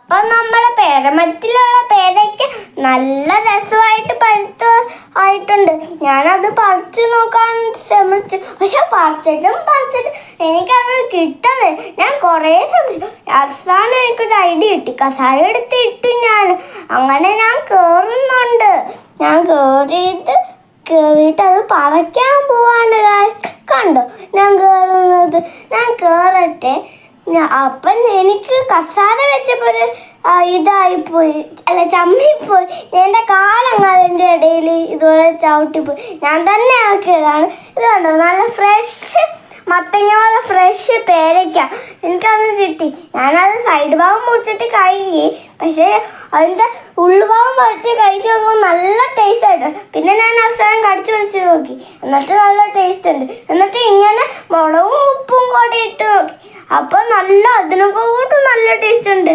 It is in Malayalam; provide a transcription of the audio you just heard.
അപ്പം നമ്മുടെ പേരമരത്തിലുള്ള പേരയ്ക്ക് നല്ല രസമായിട്ട് ആയിട്ടുണ്ട്. ഞാനത് പറിച്ചു നോക്കാൻ ശ്രമിച്ചു, പക്ഷെ പറിച്ചിട്ടും എനിക്കത് കിട്ടുന്നത്. ഞാൻ കുറേ ശ്രമിച്ചു. അവസാനം എനിക്കൊരു ഐഡിയ കിട്ടി. കസാര എടുത്ത് ഇട്ടു ഞാൻ. അങ്ങനെ ഞാൻ കയറുന്നുണ്ട്. ഞാൻ കയറിയിട്ട് അത് പറിക്കാൻ പോവാണ്. കണ്ടോ ഞാൻ കയറുന്നത്? ഞാൻ കയറട്ടെ. അപ്പം എനിക്ക് കസാര വെച്ചപ്പോൾ ഒരു ഇതായിപ്പോയി, അല്ല ചമ്മിപ്പോയി. എൻ്റെ കാലങ്ങ് അതിൻ്റെ ഇടയിൽ ഇതുപോലെ ചവിട്ടിപ്പോയി. ഞാൻ തന്നെ ആക്കിയതാണ്. ഇത് കണ്ടോ, നല്ല ഫ്രഷ് മത്തങ്ങ പോലെ ഫ്രഷ് പേരയ്ക്ക എനിക്കത് കിട്ടി. ഞാനത് സൈഡ് ഭാഗം മുറിച്ചിട്ട് കഴിക്കി, പക്ഷേ അതിൻ്റെ ഉള്ളുഭാഗം പറിച്ച് കഴിച്ച് നോക്കുമ്പോൾ നല്ല ടേസ്റ്റ് ആയിട്ടുണ്ട്. പിന്നെ ഞാൻ അവസാനം കടിച്ചു പിടിച്ച് നോക്കി, എന്നിട്ട് നല്ല ടേസ്റ്റ് ഉണ്ട്. എന്നിട്ട് ഇങ്ങനെ മുളകും ഉപ്പും കൂടി ഇട്ട് നോക്കി, അപ്പോൾ നല്ല അതിനെക്കൂട്ടും നല്ല ടേസ്റ്റ് ഉണ്ട്.